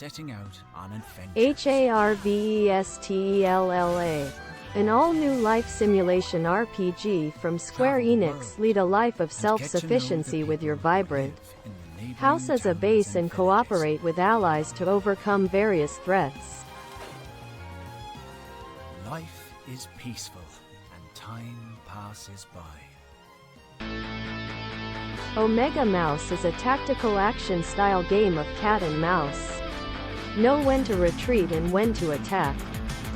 setting out on adventures. HARVESTELLA. An all-new life simulation RPG from Square Enix. Lead a life of self-sufficiency with your vibrant house as a base and cooperate with allies to overcome various threats. Life is peaceful and time passes by. Omega Mouse is a tactical action-style game of cat and mouse. Know when to retreat and when to attack.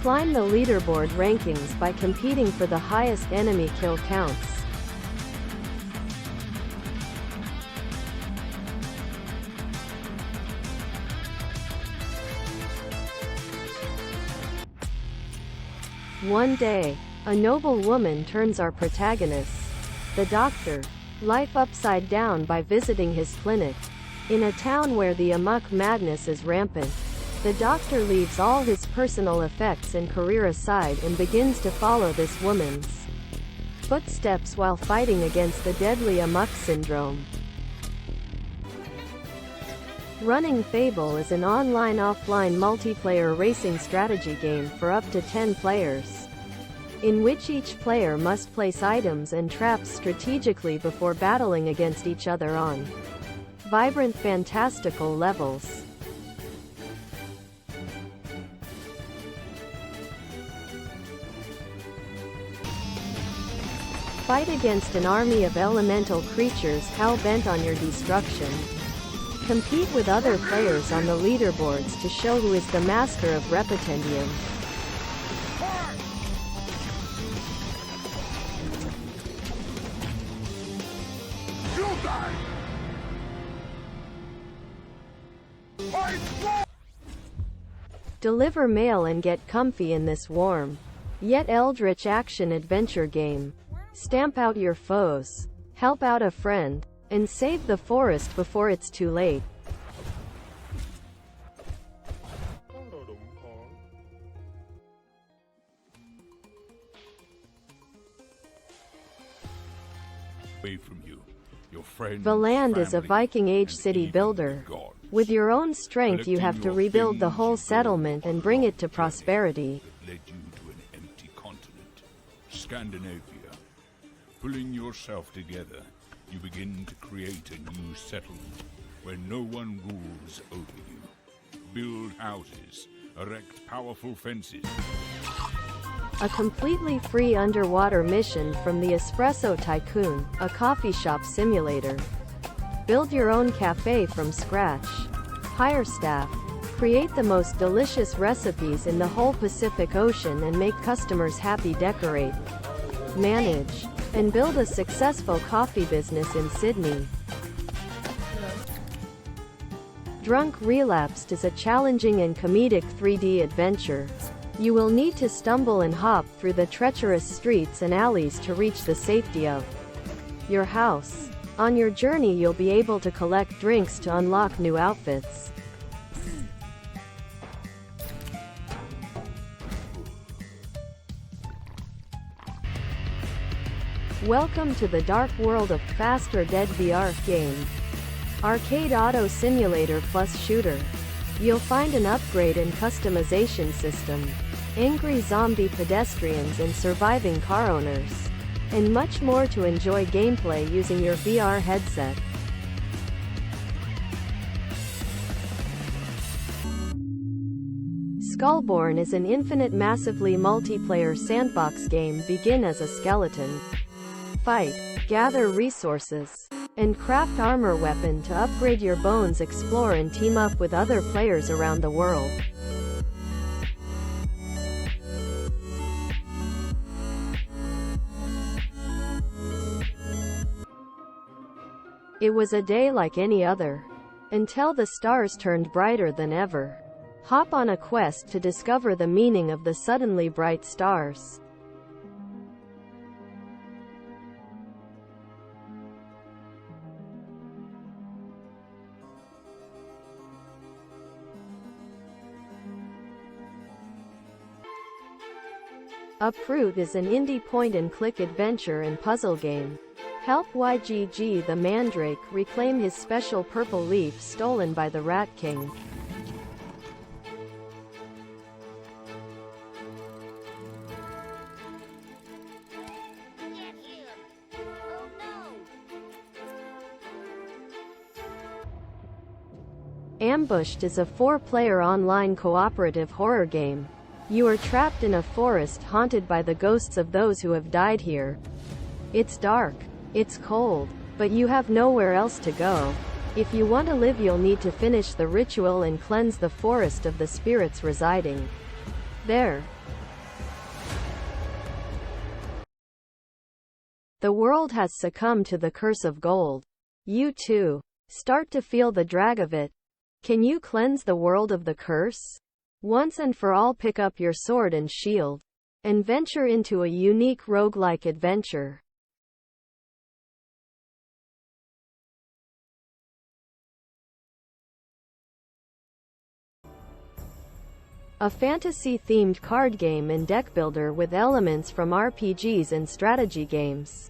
Climb the leaderboard rankings by competing for the highest enemy kill counts. One day, a noble woman turns our protagonist, the Doctor, life upside down by visiting his clinic. In a town where the amok madness is rampant, the Doctor leaves all his personal effects and career aside and begins to follow this woman's footsteps while fighting against the deadly amok syndrome. Running Fable is an online-offline multiplayer racing strategy game for up to 10 players, in which each player must place items and traps strategically before battling against each other on vibrant fantastical levels. Fight against an army of elemental creatures hell-bent on your destruction. Compete with other players on the leaderboards to show who is the master of Repetendium. Deliver mail and get comfy in this warm, yet eldritch action-adventure game. Stamp out your foes, help out a friend, and save the forest before it's too late. Away from you, your friends, Valand is a family, Viking Age and city even builder. gods. With your own strength you have to Collecting your rebuild the things, whole you go settlement on and a bring long it to journey prosperity. that led you to an empty continent, Scandinavia. Pulling yourself together, you begin to create a new settlement where no one rules over you. Build houses, erect powerful fences. A completely free underwater mission from the Espresso Tycoon, a coffee shop simulator. Build your own cafe from scratch. Hire staff. Create the most delicious recipes in the whole Pacific Ocean and make customers happy. Decorate, manage, and build a successful coffee business in Sydney. Drunk Relapsed is a challenging and comedic 3D adventure. You will need to stumble and hop through the treacherous streets and alleys to reach the safety of your house. On your journey you'll be able to collect drinks to unlock new outfits. Welcome to the dark world of Fast or Dead VR game. Arcade auto simulator plus shooter. You'll find an upgrade and customization system, angry zombie pedestrians and surviving car owners, and much more to enjoy gameplay using your VR headset. Skullborn is an infinite massively multiplayer sandbox game. Begin as a skeleton. Fight, gather resources, and craft armor weapon to upgrade your bones. Explore and team up with other players around the world. It was a day like any other, until the stars turned brighter than ever. Hop on a quest to discover the meaning of the suddenly bright stars. Uproot is an indie point-and-click adventure and puzzle game. Help YGG the Mandrake reclaim his special purple leaf stolen by the Rat King. Ambushed is a 4-player online cooperative horror game. You are trapped in a forest haunted by the ghosts of those who have died here. It's dark, it's cold, but you have nowhere else to go. If you want to live, you'll need to finish the ritual and cleanse the forest of the spirits residing there. The world has succumbed to the curse of gold. You too start to feel the drag of it. Can you cleanse the world of the curse? Once and for all, pick up your sword and shield and venture into a unique roguelike adventure. A fantasy-themed card game and deck builder with elements from RPGs and strategy games.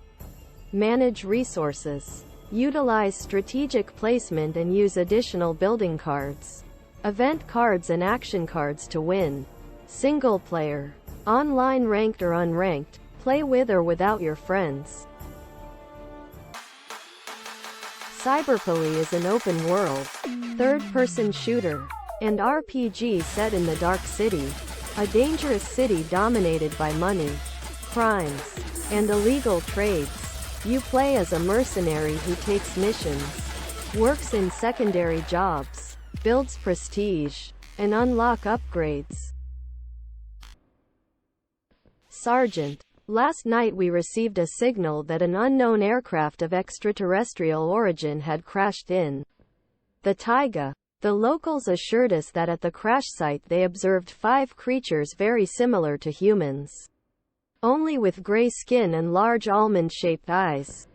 Manage resources. Utilize strategic placement and use additional building cards, event cards and action cards to win. Single player. Online, ranked or unranked. Play with or without your friends. Cyberpoly is an open-world, third-person shooter and RPG set in the Dark City, a dangerous city dominated by money, crimes, and illegal trades. You play as a mercenary who takes missions, works in secondary jobs, builds prestige, and unlock upgrades. Sergeant. Last night we received a signal that an unknown aircraft of extraterrestrial origin had crashed in the taiga. The locals assured us that at the crash site they observed 5 creatures very similar to humans, only with gray skin and large almond-shaped eyes.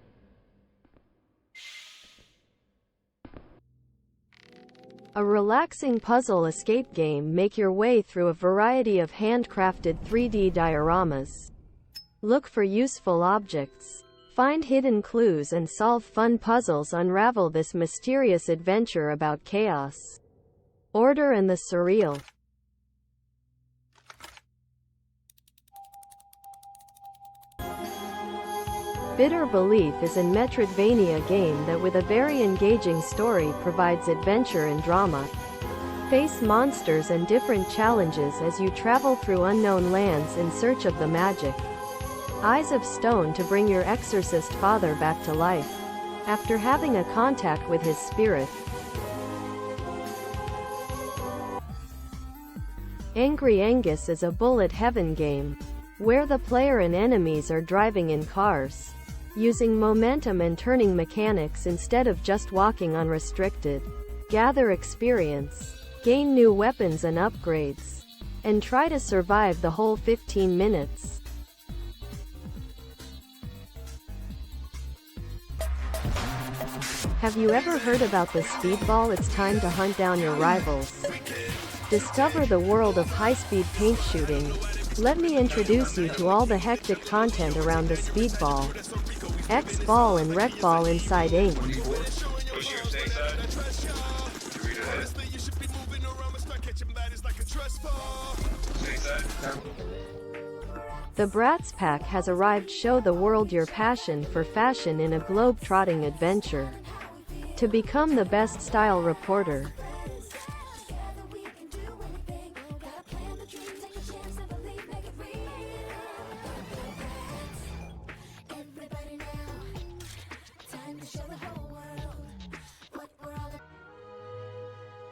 A relaxing puzzle escape game. Make your way through a variety of handcrafted 3D dioramas. Look for useful objects, find hidden clues and solve fun puzzles. Unravel this mysterious adventure about chaos, order and the surreal. Bitter Belief is a Metroidvania game that, with a very engaging story, provides adventure and drama. Face monsters and different challenges as you travel through unknown lands in search of the magic Eyes of Stone to bring your exorcist father back to life after having a contact with his spirit. Angry Angus is a bullet heaven game where the player and enemies are driving in cars, using momentum and turning mechanics instead of just walking unrestricted. Gather experience, gain new weapons and upgrades, and try to survive the whole 15 minutes. Have you ever heard about the Speedball? It's time to hunt down your rivals. Discover the world of high-speed paint shooting. Let me introduce you to all the hectic content around the Speedball, X-Ball and Wreck-Ball inside Inc. The Bratz Pack has arrived. Show the world your passion for fashion in a globe-trotting adventure to become the best style reporter.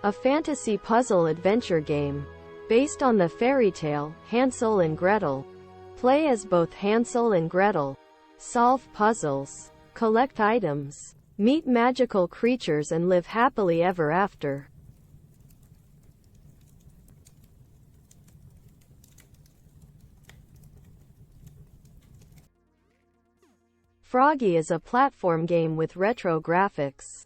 A fantasy puzzle adventure game based on the fairy tale Hansel and Gretel. Play as both Hansel and Gretel, solve puzzles, collect items, meet magical creatures and live happily ever after. Froggie is a platform game with retro graphics.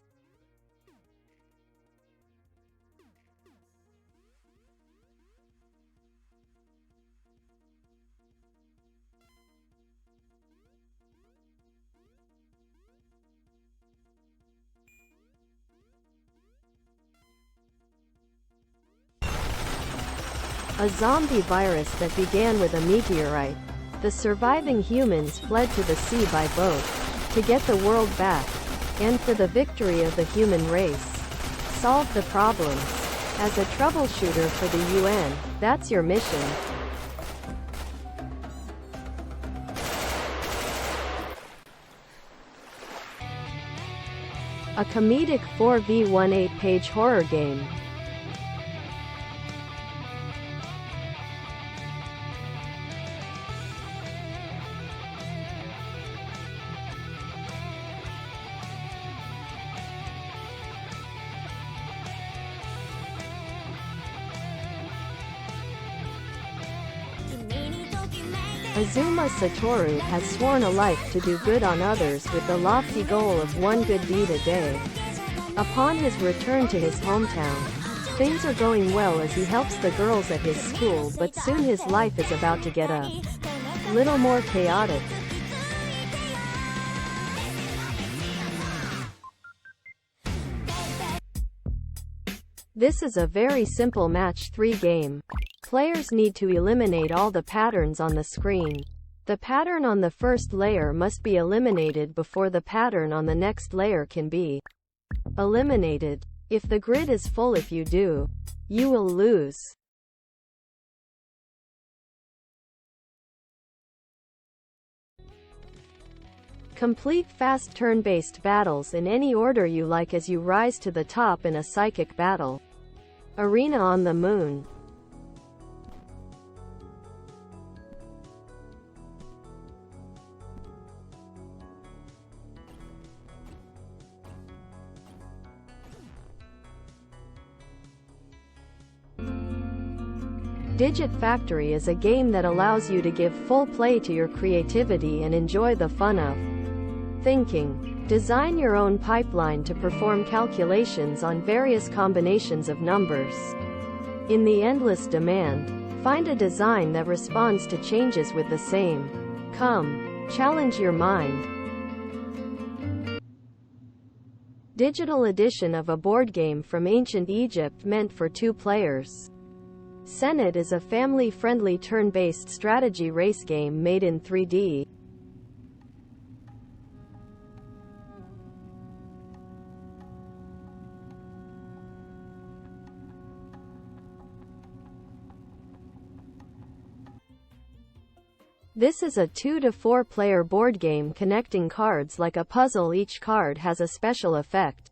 A zombie virus that began with a meteorite. The surviving humans fled to the sea by boat to get the world back and for the victory of the human race. Solve the problems. As a troubleshooter for the UN, that's your mission. A comedic 4v1 8-page horror game. Azuma Satoru has sworn a life to do good on others with the lofty goal of one good deed a day. Upon his return to his hometown, things are going well as he helps the girls at his school, but soon his life is about to get a little more chaotic. This is a very simple match 3 game. Players need to eliminate all the patterns on the screen. The pattern on the first layer must be eliminated before the pattern on the next layer can be eliminated. If the grid is full, if you do, you will lose. Complete fast turn-based battles in any order you like as you rise to the top in a psychic battle. Arena on the Moon. Digit Factory is a game that allows you to give full play to your creativity and enjoy the fun of thinking. Design your own pipeline to perform calculations on various combinations of numbers. In the endless demand, find a design that responds to changes with the same. Come, challenge your mind. Digital edition of a board game from ancient Egypt meant for 2 players. Senet is a family-friendly turn-based strategy race game made in 3D. This is a 2 to 4 player board game connecting cards like a puzzle. Each card has a special effect.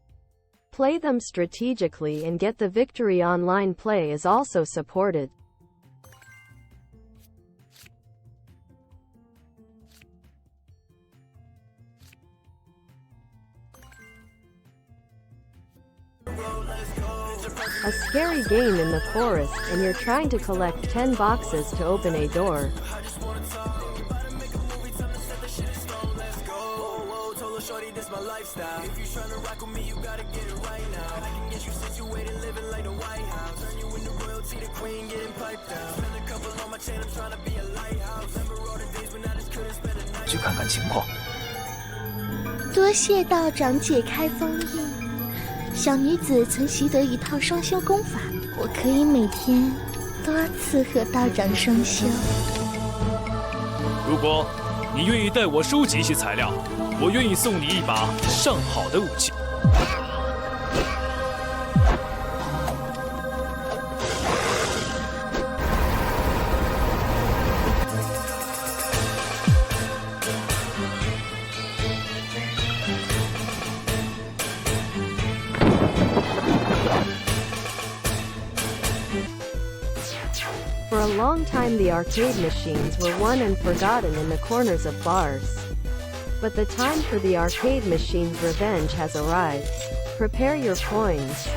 Play them strategically and get the victory. Online play is also supported. A scary game in the forest, and you're trying to collect 10 boxes to open a door. If you tryna rock with me, you gotta get it right now. I can get you situated, living like the White House. Turn you into royalty, the queen getting piped down. Spend a couple on my chain, I'm tryna be a lighthouse. Remember all the days when I just couldn't spend a night. 去看看情况。多谢道长解开封印。小女子曾习得一套双修功法，我可以每天多次和道长双修。如果你愿意带我收集一些材料，我愿意送你一把上好的武器。For a long time, the arcade machines were won and forgotten in the corners of bars. But the time for the arcade machine's revenge has arrived. Prepare your coins.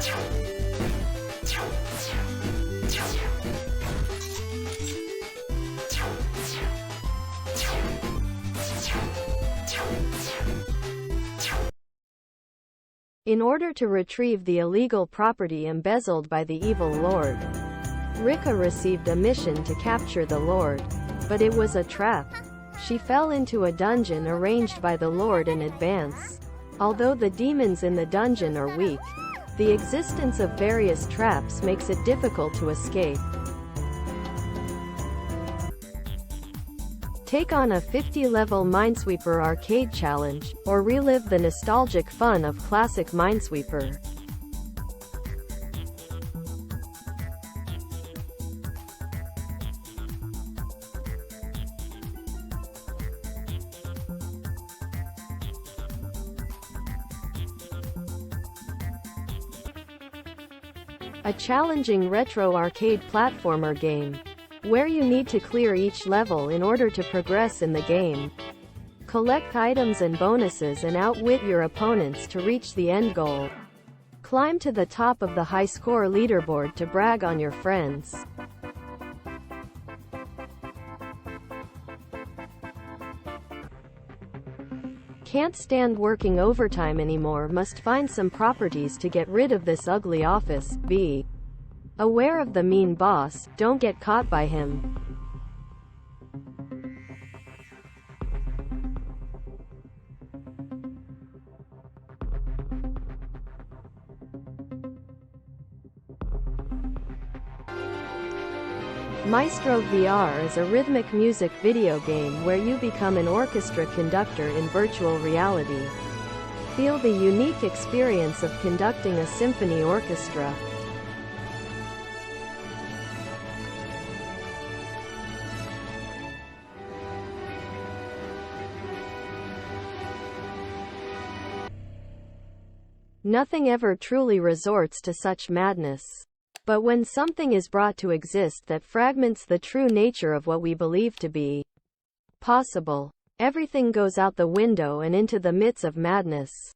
In order to retrieve the illegal property embezzled by the evil lord, Ricka received a mission to capture the lord. But it was a trap. She fell into a dungeon arranged by the lord in advance. Although the demons in the dungeon are weak, the existence of various traps makes it difficult to escape. Take on a 50-level Minesweeper Arcade challenge, or relive the nostalgic fun of classic Minesweeper. a challenging retro arcade platformer game, where you need to clear each level in order to progress in the game. Collect items and bonuses and outwit your opponents to reach the end goal. Climb to the top of the high score leaderboard to brag on your friends. Can't stand working overtime anymore, must find some properties to get rid of this ugly office. Be aware of the mean boss, don't get caught by him. Maestro VR is a rhythmic music video game where you become an orchestra conductor in virtual reality. Feel the unique experience of conducting a symphony orchestra. Nothing ever truly resorts to such madness. But when something is brought to exist that fragments the true nature of what we believe to be possible, everything goes out the window and into the midst of madness.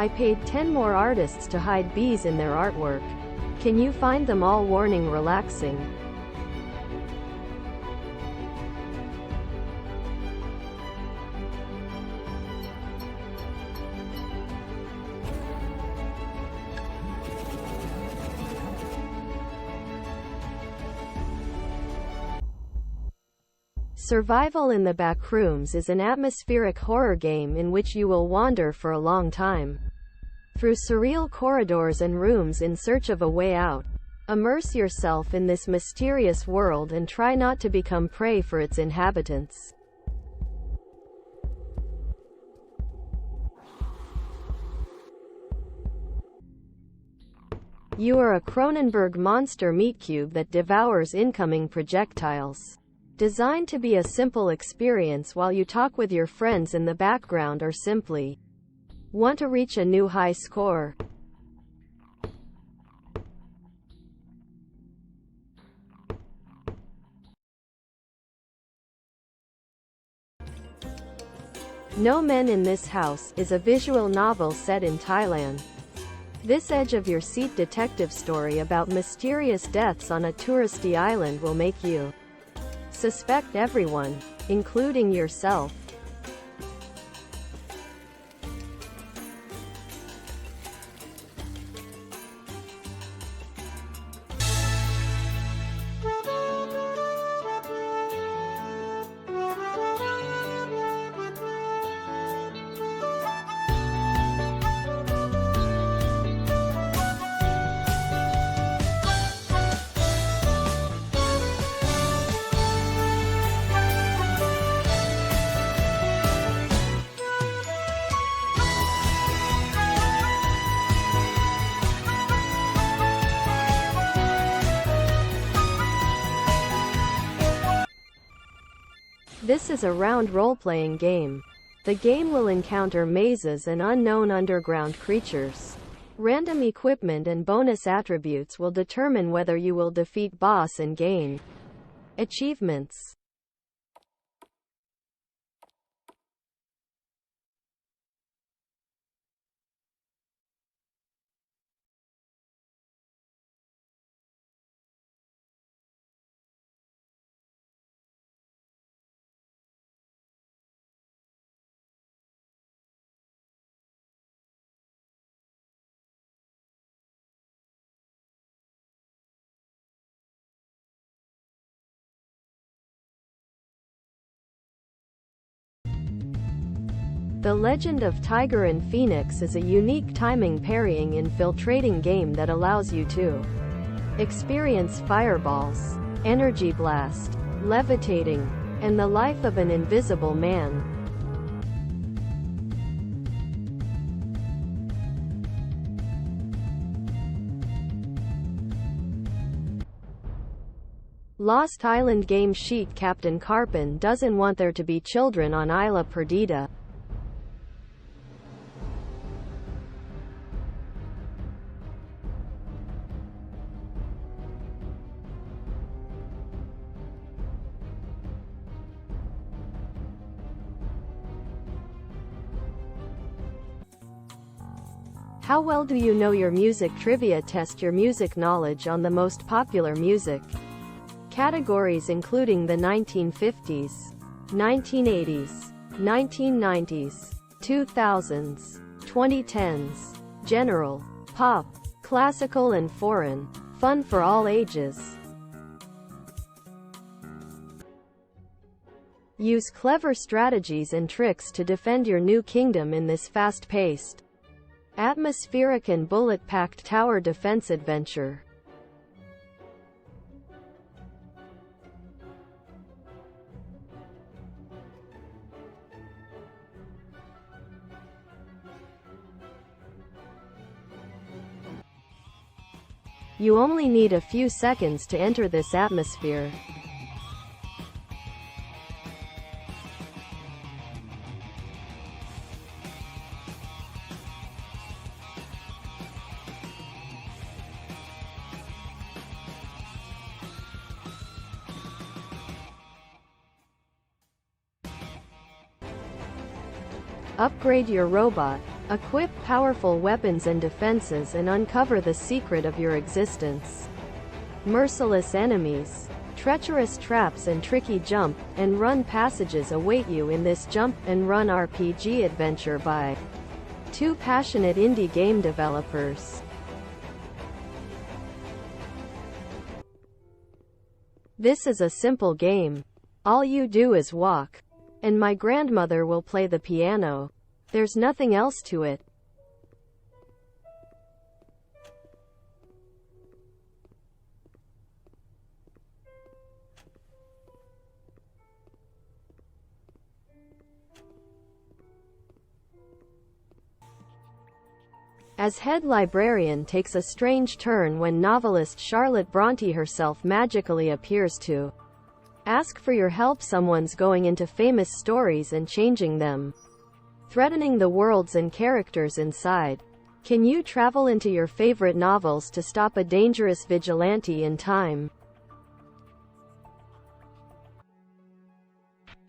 I paid 10 more artists to hide bees in their artwork. Can you find them all? Warning, relaxing. Survival in the Backrooms is an atmospheric horror game in which you will wander for a long time through surreal corridors and rooms in search of a way out. Immerse yourself in this mysterious world and try not to become prey for its inhabitants. You are a Cronenberg monster meat cube that devours incoming projectiles. Designed to be a simple experience while you talk with your friends in the background or simply want to reach a new high score. No Men in This House is a visual novel set in Thailand. This edge-of-your-seat detective story about mysterious deaths on a touristy island will make you suspect everyone, including yourself. This is a round role-playing game. The game will encounter mazes and unknown underground creatures. Random equipment and bonus attributes will determine whether you will defeat boss and gain achievements. The Legend of Tiger and Phoenix is a unique timing parrying infiltrating game that allows you to experience fireballs, energy blast, levitating, and the life of an invisible man. Lost Island game sheet. Captain Carpin doesn't want there to be children on Isla Perdida. How well do you know your music trivia? Test your music knowledge on the most popular music categories including the 1950s, 1980s, 1990s, 2000s, 2010s, general, pop, classical and foreign. Fun for all ages. Use clever strategies and tricks to defend your new kingdom in this fast-paced, atmospheric and bullet-packed tower defense adventure. You only need a few seconds to enter this atmosphere. Upgrade your robot, equip powerful weapons and defenses, and uncover the secret of your existence. Merciless enemies, treacherous traps and tricky jump and run passages await you in this jump and run RPG adventure by two passionate indie game developers. This is a simple game. All you do is walk, and my grandmother will play the piano. There's nothing else to it. As head librarian takes a strange turn when novelist Charlotte Bronte herself magically appears to ask for your help. Someone's going into famous stories and changing them, threatening the worlds and characters inside. Can you travel into your favorite novels to stop a dangerous vigilante in time?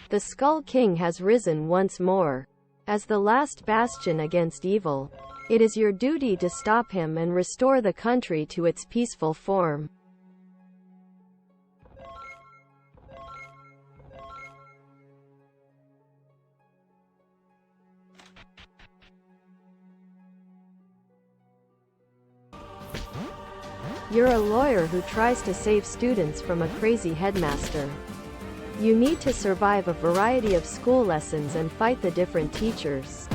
The Skull King has risen once more. As the last bastion against evil, it is your duty to stop him and restore the country to its peaceful form. You're a lawyer who tries to save students from a crazy headmaster. You need to survive a variety of school lessons and fight the different teachers.